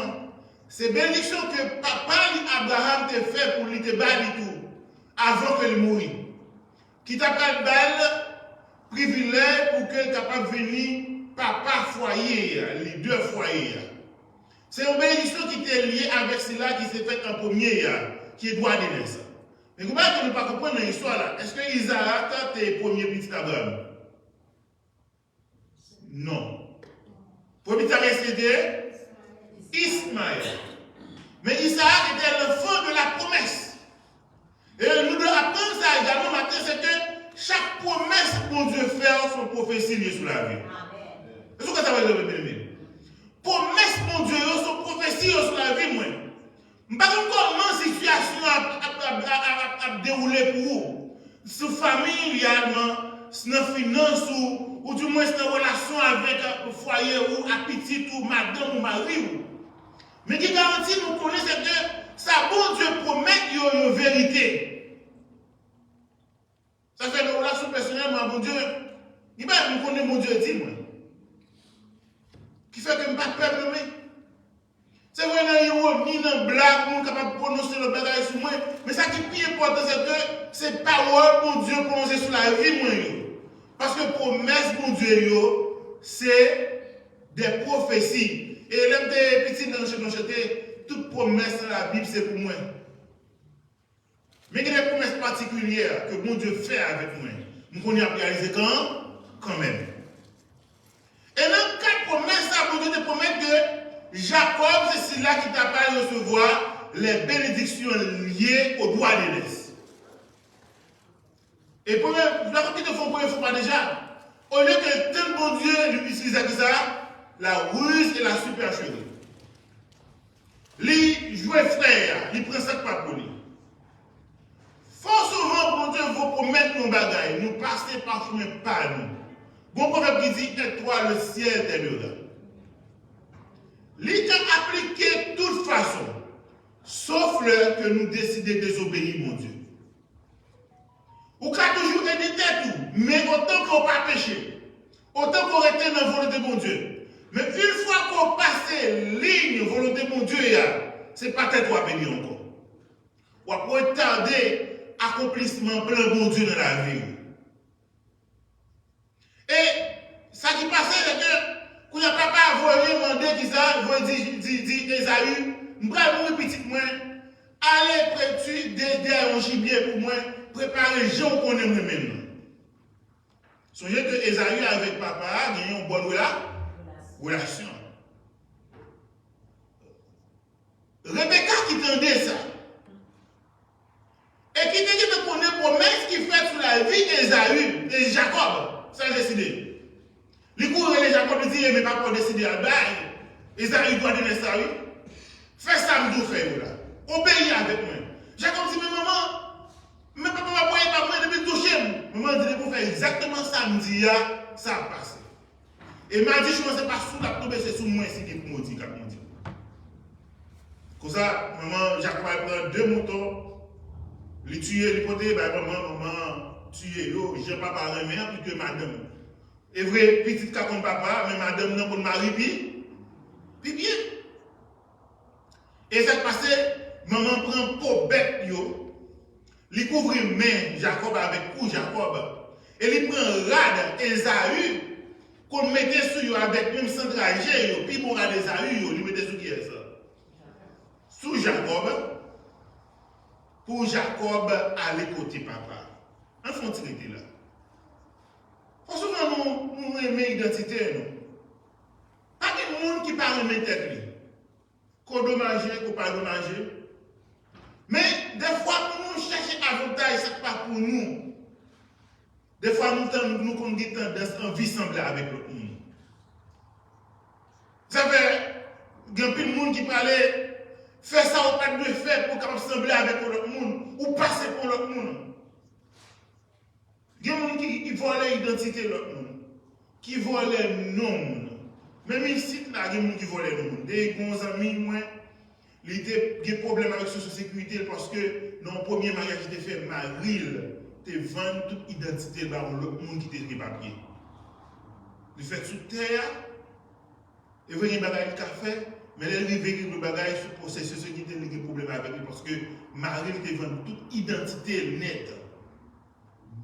C'est bénédiction que papa Abraham t'a fait pour lui te battre tout, avant qu'il mourit. Qui t'a pas belle privilège pour qu'il capable de venir papa foyer, les deux foyers. C'est une bénédiction qui est liée avec cela qui s'est fait en premier, qui est droit de naissance. Mais comment est-ce que nous ne pas comprendre l'histoire là? Est-ce que Isaac était le premier petit Abraham? Non. Le premier petit c'était Ismaël. Mais Isaac était l'enfant de la promesse. Et nous devons apprendre ça également maintenant, c'est que chaque promesse que mon Dieu fait, son prophétie liée sur la vie. Est-ce que ça va être bien aimé? Promesse, mon Dieu, son prophétie sur la vie, moi. Je ne sais pas comment la situation a déroulé pour vous. Si familialement, si dans la finance ou du moins si dans la relation avec le foyer ou la petite ou madame ou mari. Mais qui garantit nous connaissons c'est que ça bon Dieu promet une vérité. Ça fait une relation personnelle, mais bon Dieu, il va nous connaître mon Dieu dit moi. Qui fait que je ne pas peur de moi. C'est vrai, ni dans blague, nous sommes capables de prononcer le bagage sur moi. Mais ça qui est plus important, c'est que c'est parole pour Dieu prononcée sur la vie, moi. Parce que promesse pour Dieu, c'est des prophéties. Et l'homme des petits dans le toute promesse dans la Bible, c'est pour moi. Mais il y a des promesses particulières que mon Dieu fait avec moi. Nous connaissons à réaliser quand même. Et dans quatre promesses, ça, mon Dieu te promet que Jacob, c'est celui-là qui t'a pas recevoir les bénédictions liées au droit de l'aise. Et Jacob qui te font première fois déjà, au lieu que tel bon Dieu lui utilise ça, la ruse et la supercherie. Lui jouer frère, il prend ça pas pour lui. Fort souvent, bon Dieu vous promettre nos bagailles, nous passer par chemin pas nous. Bon proverbe qui dit, aide-toi le ciel t'aidera. Lui t'a appliqué de toute façon, sauf l'heure que nous décidons de désobéir, mon Dieu. Ou qu'a toujours aidé tout, mais autant qu'on pas péché, autant qu'on était dans la volonté de mon Dieu. Mais une fois qu'on passe ligne volonté de mon Dieu, c'est pas tête ou béni encore. Ou à retarder accomplissement plein bon Dieu dans la vie. Et ça qui passait, c'est que quand il n'y a pas voulu demander qui ça, vous dit Esaü, je vais mourir petit moi, allez prêter des un gibier pour moi, préparer les gens qu'on aime même. Songez que Esaü avec papa a gagné une bonne relation. Rebecca qui tendait ça, et qui dit de connaître la promesse qui fait sur la vie d'Esaü et Jacob, ça a décidé. Les cours les Jacob dit, mais pas pour décider à bail. Esaü doit donner ça, oui. Fais ça, me faire là. Obéis avec moi. Jacob dit, mais maman, mais papa va pas moi depuis toucher. Maman dit, pour faire exactement ça, me dit, ça a passé. Et m'a dit, je ne sais pas sous la tombe, c'est sous moi, c'est qui pour me dire, comme on dit. Comme ça, maman, Jacob va prendre 2 moutons, les tuer, les poter, maman, tuer, je n'ai pas parlé, mais plus que madame. Et vrai, petite cas comme papa, mais madame non pour le mari, puis bien. Et ça passé, maman prend pour bête, il couvre main Jacob avec cou Jacob, et il prend rade Esaü, qu'on mettait sur lui avec même sans trajet, puis pour rade Esaü, il mettait sur qui est ça? Sous Jacob, pour Jacob aller côté papa. En frontière là. Souvent, nous aimons l'identité. Pas de monde qui parle de tête. Qu'on dommage, qu'on pas dommage. Mais des fois, pour nous chercher avantage, ce n'est pas pour nous. Des fois, nous avons tendance à vivre semblable avec l'autre monde. Vous savez, il y a plus de monde qui parlait, faire ça ou pas de faire pour sembler avec l'autre monde, ou passer pour l'autre monde. Il y a des gens qui volent l'identité de l'autre monde, qui volent le nom. Même ici, il y a des gens qui volent le nom. Des bons amis, moi, il y a des problèmes avec la sécurité parce que dans le premier mariage qui était fait, Maril, tu vends toute identité de l'autre monde qui était pris papier. Il fait sous terre, il veut un bagage de café, mais il veut le bagage sur le processus qui était des problèmes avec lui parce que Maril te vend toute identité nette.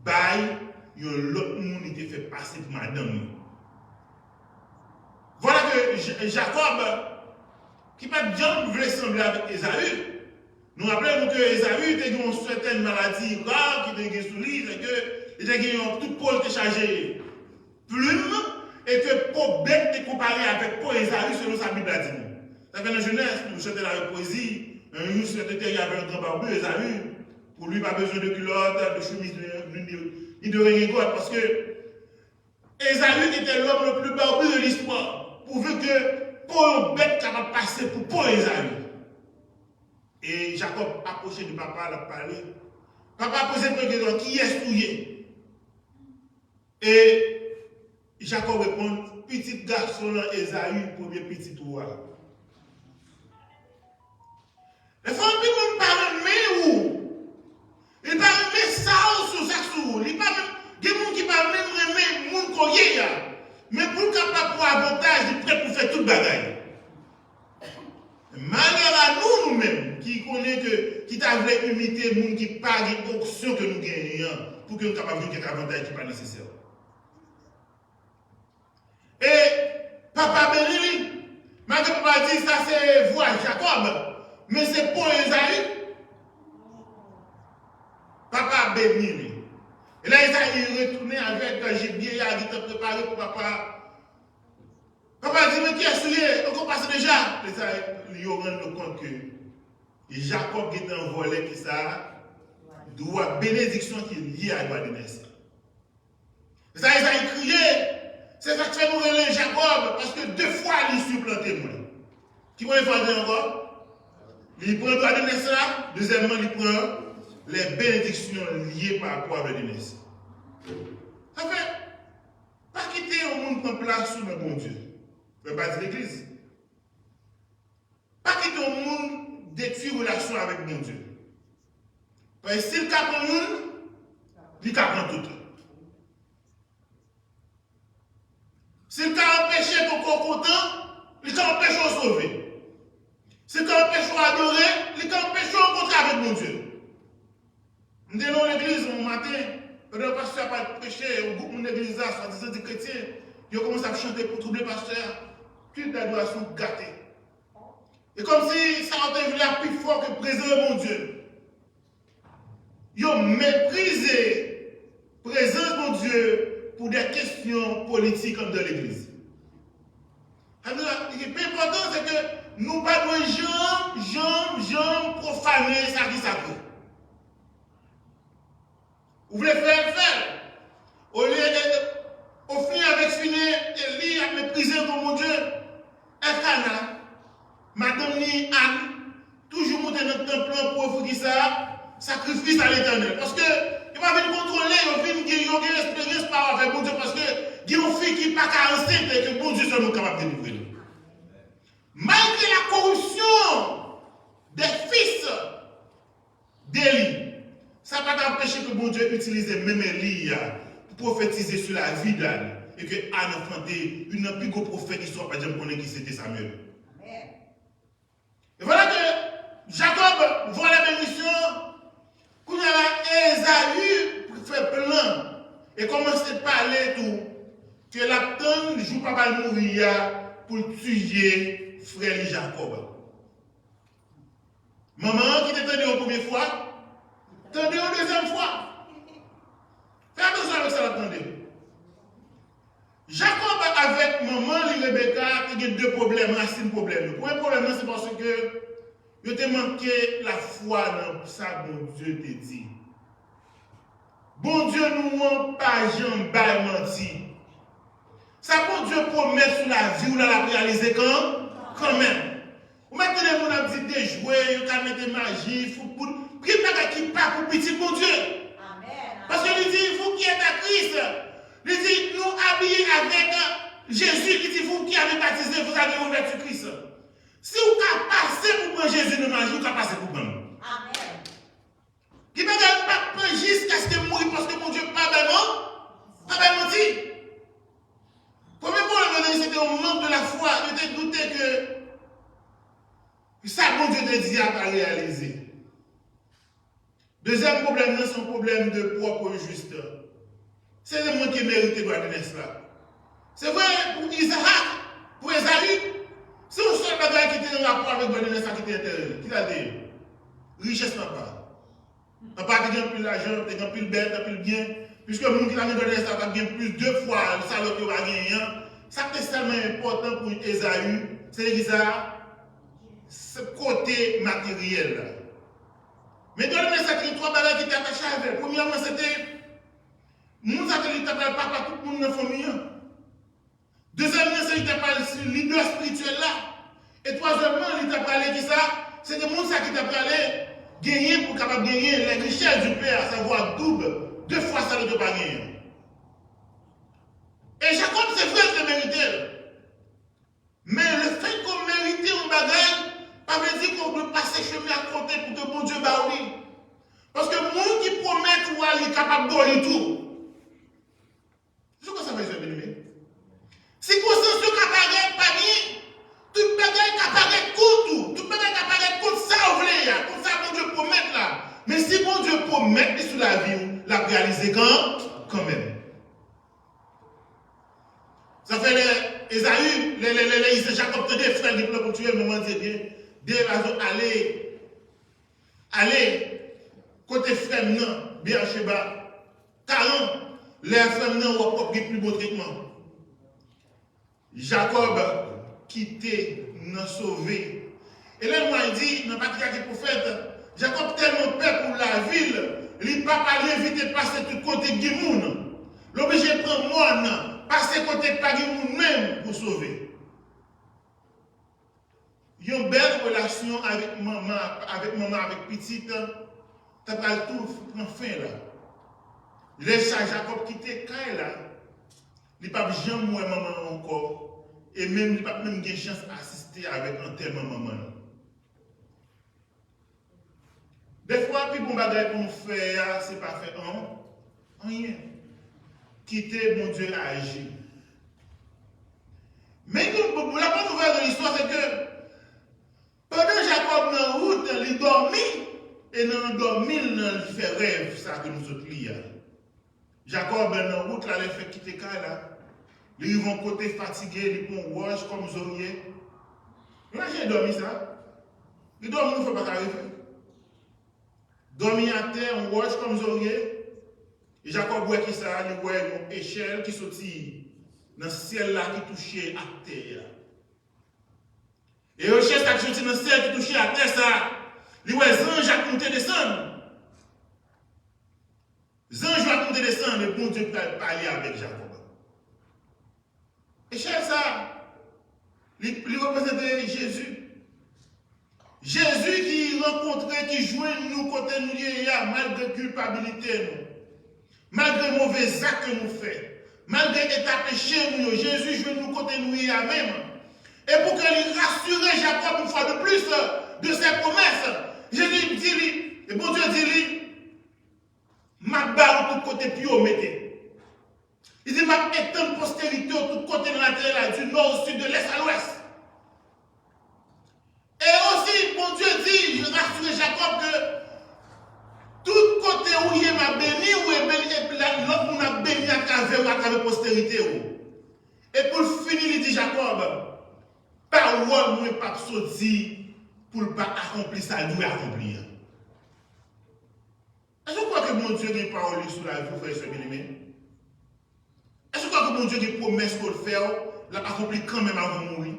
Bail, l'autre monde qui était fait passer pour madame. Voilà que Jacob, qui pas de gens voulait sembler avec Esaü. Nous rappelons que Esaü était une certaine maladie rare qui était sous lui, c'est que il était toute peau qui chargée plume et que pour bête est comparé avec pour Esaü selon sa Bible a dit. Ça fait dans la jeunesse, nous chantons la poésie, un jour sur le terre, il y avait un grand barbu, Esaü. Pour lui, pas besoin de culotte, de chemise, ni de rien d'autre, parce que Esaü était l'homme le plus barbu de l'histoire, pourvu que pour bête capable de passer pour Esaü. Et Jacob approché de papa, l'a parlé. Papa a posé une question, qui est souillé? Et Jacob répond, petit garçon là, Esaü, premier petit roi. Les femmes qui parlent mais où? Ils parlent mais ça ou sous ça sous. Ils parlent des gens qui parlent même moun koye. Mais pour capable pour avantage, ils prêts pour faire toute bagaille. Malheur à nous nous-mêmes qui connaît que qui t'a voulu imiter les gens qui parlent de l'option que nous gagnons pour que nous capables de quelque avantage qui n'est pas nécessaire. Et papa béni, malgré que papa dit ça c'est voix Jacob, mais c'est pour Esaü. Papa béni. Et là Esaü est retourné avec un gibier, il a préparé pour papa. Papa dit, mais qui est souillé? On passe déjà. Et ça, il y aura le compte que Jacob qui est un volet qui ça, doit bénédiction qui est liée à la naissance. Et ça, il a crié. C'est ça que fait mourir Jacob, parce que 2 fois il supplanté moi. Qui va faire encore? Il prend le droit de naissance, deuxièmement, il prend les bénédictions liées par rapport à la naissance. Ça fait, pas quitter au monde prendre place sous le bon Dieu. Mais pas de l'église. Pas quitter au monde détruire relation avec mon Dieu. Parce que si le cas pour nous, il prend tout. Si le cas empêche ton corps content, il empêche de sauver. Si le cas empêche d'adorer, il empêche de rencontrer avec mon Dieu. Nous sommes dans l'église au matin, le pasteur n'a pas prêché, au groupe de l'église, soit des chrétiens, ils commencent à chanter pour troubler le pasteur. Toute l'adoration gâtée. Et comme si ça aurait voulu plus fort que présenter mon Dieu. Ils ont méprisé présence de mon Dieu pour des questions politiques comme dans l'église. Le plus important, c'est que nous ne devons jamais profaner ça qui sacré. Vous voulez faire. Au lieu de finir avec Élie à mépriser mon Dieu. Elkana, madame ni Anne, toujours monter dans le temple pour offrir ça, sacrifice à l'Éternel. Parce que, il va venir contrôler, il va venir expérience par avec mon Dieu, parce que, il y a une fille qui n'est pas enceinte et que bon Dieu soit nous capable de délivrer. Malgré la corruption des fils d'Élie, ça ne va pas empêcher que bon Dieu utilise même Élie pour prophétiser sur la vie d'Anne. Et que Anne a enfanté une plus grande prophète qui soit pas jamais connaît qui c'était Samuel. Amen. Et voilà que Jacob voit la bénédiction, qu'on a Esaü fait plein et commence à parler tout que l'abton ne joue pas mal mourir pour tuer frère Jacob. Maman qui t'a tendu la première fois, tendu la deuxième fois. Fais attention avec ça, l'attendez. Jacob avec maman et Rebecca, il y a 2 problèmes, racines problèmes. Le premier problème, c'est parce que il te manqué la foi dans ça que bon Dieu te dit. Bon Dieu nous n'a pas jamais menti. Ça bon Dieu promet sur la vie, ou la réaliser quand même. Vous mettez les gens qui disent jouer, vous mettez magie, football. Qui ne pas pour petit bon Dieu. Parce qu'il dit, vous qui êtes à Christ, il dit, nous habillés avec Jésus, il dit, vous qui avez baptisé, vous avez revêtu Christ. Si vous pouvez passer pour prendre Jésus de magie, vous pouvez passer pour prendre. Amen. Qui ne peut pas prendre jusqu'à ce que mourir parce que mon Dieu pas bien menti. Premier problème, c'était au manque de la foi. Je te doutais que ça, mon Dieu te dit à pas réaliser. Deuxième problème, c'est un problème de propre juste. C'est le monde qui mérite de la là. C'est vrai pour Isaac, pour Esaü. Si on seul bagage qui était en rapport avec la naissance qui était intérêt, qui l'a dit? Richesse n'a pas. N'a pas de plus d'argent, de plus de bête, de plus de bien. Puisque le monde qui l'a mis dans la naissance va gagner plus 2 fois le salaire qu'il va gagner. Ça c'est tellement important pour Esaü, c'est ça, ce côté matériel. Mais dans le message, il y a 3 bagages qui étaient attachés à elle. Premièrement, c'était mon satellite t'appelle papa, tout le monde dans la famille. Deuxièmement, c'est qu'il t'a parlé sur le leader spirituel là. Et troisièmement, il t'a parlé de ça, c'est des gens qui t'a parlé gagner pour capable gagner les richesses du Père, à savoir double, 2 fois ça ne peut pas gagner. Et Jacob, c'est vrai qu'il méritait. Mais le fait qu'on mérite un bagage, ça veut dire qu'on peut passer chemin à côté pour que bon Dieu baouli. Parce que le monde qui promet qu'il est capable de donner tout. C'est quoi ça veut dire, bien-aimé? Si conscience qui apparaît pas bien, tout bagage qui apparaît contre tout bagage qui apparaît contre ça, contre ça, bon Dieu promet là. Mais si bon Dieu promet sur la vie, la réaliser quand même. Ça fait les Esaü, les Jacob, des frères, des plans pour tuer le moment de bien. Des raisons, allez, côté frère, non, bien chez bas. 40, les frères, non, on va plus beau traitement. Jacob, quitté, non sauvé. Et là, moi, il dit, non pas qu'il y a des prophètes, Jacob tellement peur pour la ville, il n'a pas éviter de passer tout côté de Gimoun. L'obligé de prendre moi, passer côté de Pagimoun même pour sauver. Il y a une belle relation avec maman, avec petite, tu as tout prendre fin là. Laisse Jacob quitter quand là, il n'a pas jamais moi maman encore, et même il n'a pas même de chance d'assister avec un tel maman. Des fois, puis bon bagage pour nous faire, c'est pas fait rien. Quitter mon Dieu à agir. Mais la bonne nouvelle de l'histoire, c'est que pendant Jacob dans la route, il dormit, et dans le dormir, il fait rêve, ça que nous autres lions. Jacob dans la route, là, il fait quitter là. Ils vont côté fatigué, ils vont roche comme zonier. Imaginez dormir ça. Il dormit, il ne faut pas arriver. Dormir à terre, on roche comme zonier. Et Jacob voit qui ça, il voit une échelle qui sortit dans le ciel là qui touchait à terre. Et l'échelle qui sortit dans le ciel qui touchait à terre, ça, il voit les anges qui montent et descendent. Les anges qui montent et descendent, et bon Dieu peut parler avec Jacob. Échelle ça, il représentait Jésus. Jésus qui rencontrait, qui jouait nous côté nous malgré culpabilité nous. Malgré les mauvais actes que nous faisons, malgré l'état péché, Jésus joue nous côté nous même. Et pour qu'il rassure Jacob une fois de plus de ses promesses, Jésus dit, et bon Dieu dit, ma barre tout côté plus haut mettez. Il dit, ma étendre postérité de tout côté de la terre, du nord au sud, de l'est à l'ouest. Et aussi, bon Dieu dit, je rassure Jacob que tout côté où il m'a béni, où il béni, et puis l'autre on a béni à travers postérité. Et pour finir, il dit Jacob, par où moi pas sorti pour ne pas accomplir ça, il doit accomplir. Est-ce que vous croyez que mon Dieu a des paroles sur la vie, frère et soeur bien-aimés? Est-ce que vous croyez que mon Dieu a des promesses qu'on le fait, l'a accompli quand même avant de mourir?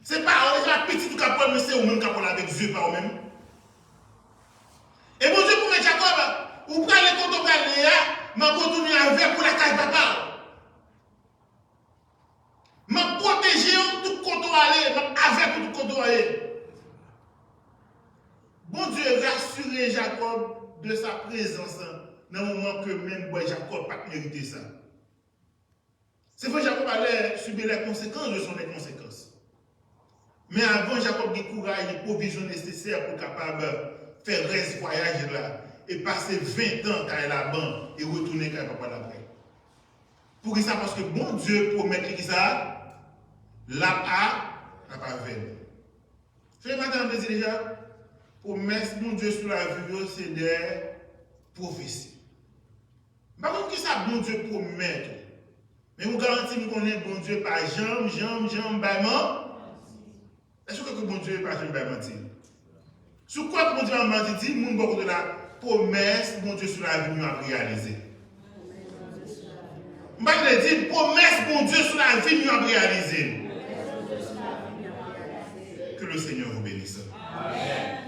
C'est pas la petite tout capable, mais c'est vous-même qui parlez avec Dieu par vous-même. Et mon Dieu, pour Jacob, vous prenez les comptes au Galéa, mais vous retournez avec pour la caille papa. Je protégez tout compte aller, avec tout compte aller. Bon Dieu rassurer Jacob de sa présence dans le moment que même Jacob n'a pas mérité ça. C'est vrai que Jacob allait subir les conséquences de son inconséquence. Mais avant, Jacob a eu courage et provisions nécessaires pour capable faire reste voyage là et passer 20 ans quand elle a ban et retourner quand elle papa l'après. Pour ça, parce que bon Dieu promet que ça, la pas veine. C'est madame de dire déjà, promesse bon Dieu sur la vie, c'est des prophéties. Par contre, qui ça bon Dieu promet? Mais vous garantissez qu'on est bon Dieu par jambe, baillement. Est-ce que bon Dieu n'est pas jamais mentir? Sur quoi que bon Dieu a menti? Dit, mon beaucoup de la promesse, bon Dieu sur la vie nous a réalisé. Je vais dire, promesse, bon Dieu sur la vie nous a réalisé. Que le Seigneur vous bénisse. Amen.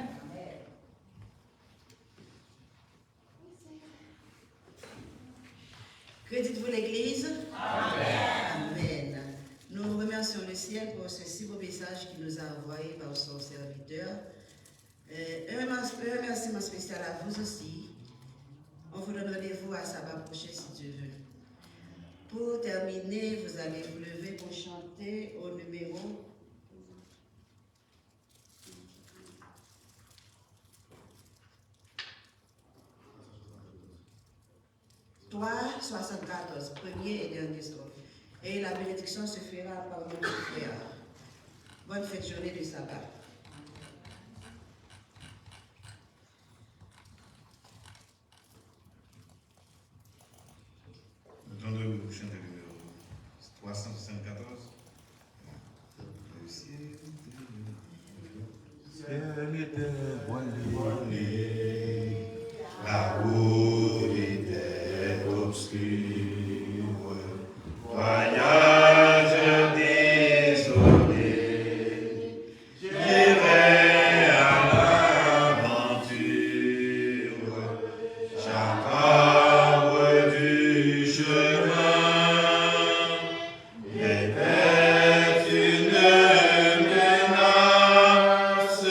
Que dites-vous l'Église? Amen. Amen. Nous remercions le Seigneur. ciel pour ce si beau message qu'il nous a envoyé par son serviteur. Un remerciement spécial à vous aussi. On vous donne rendez-vous à sabbat prochain si Dieu veut. Pour terminer, vous allez vous lever pour chanter au numéro 374, premier et dernier strophe. Et la bénédiction se fera par notre frère. Bonne fête journée de sabbat. Le temps de chanter le numéro 374. Le ciel était voilé, la route était obscure, voyage désolé, j'irai à l'aventure, chaque arbre du chemin était une menace,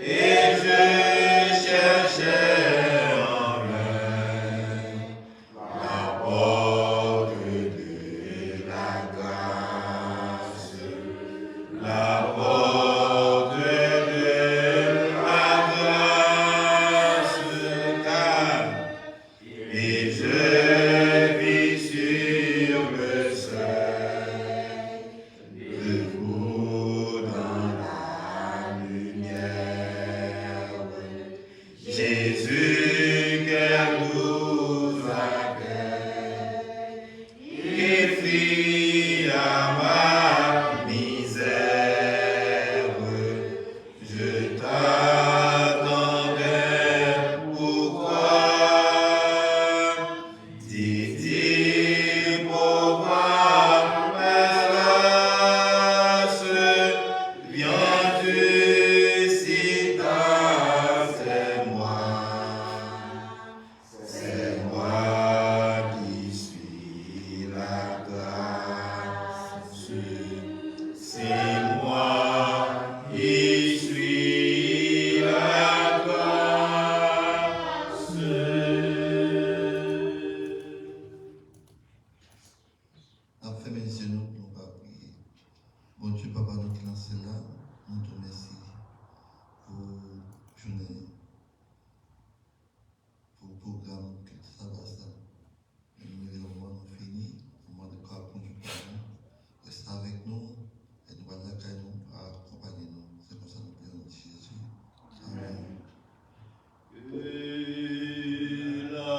et je cherchais en vain la porte de la grâce, la porte de la grâce, et je vis sur le seuil, debout dans la lumière, Jésus qu'elle nous accueille, et fit à ma misère, je t'attendais, pourquoi? Dis pourquoi, hélas, viens-tu si tard? C'est moi qui suis la grâce, c'est moi qui suis la grâce. Après, messieurs, nous va prier. Bon Dieu, Papa, nous qui lancé là, nous te remercions pour journée, pour le programme que ça va ça. Nous le moment nous fini, au moment de quoi conduire par nous, reste avec nous, et nous allons accueillir nous, accompagner nous. C'est comme ça que nous prions de Jésus. Amen. Et la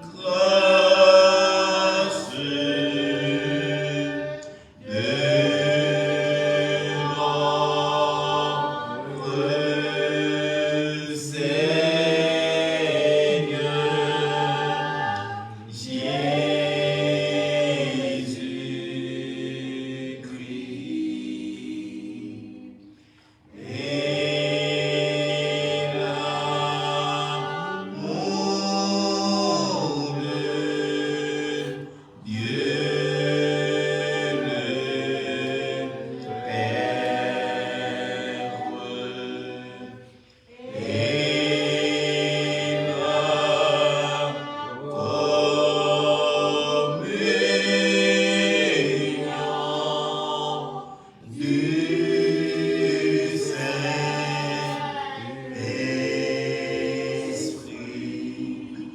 grâce de notre Seigneur Jésus-Christ et l'amour de Dieu le Père et la communion du Saint-Esprit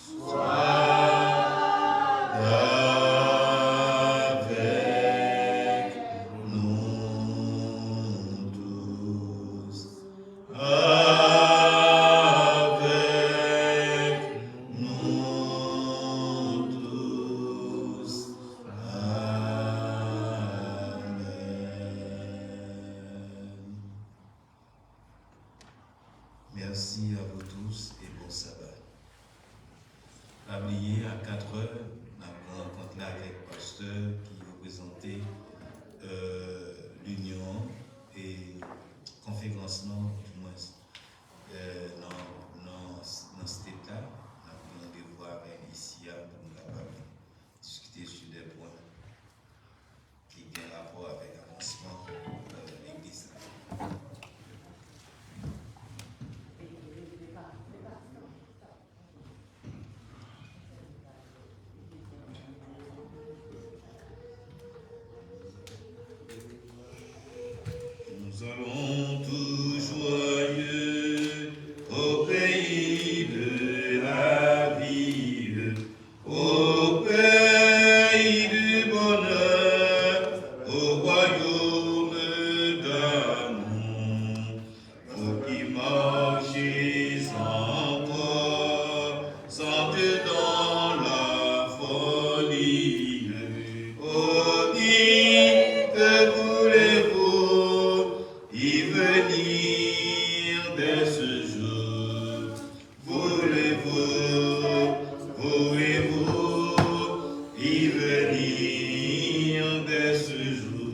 soit avec nous tous. Avec nous tous. Amen. Merci à vous tous et bon sabbat. Oubliez à 4 heures, on a rencontré avec le pasteur qui représentait l'union et conférence non, du moins dans cet état, on a pris rendez-vous avec ici pour nous capables de discuter sur des points qui de ce jour? Pouvez-vous y venir de ce jour?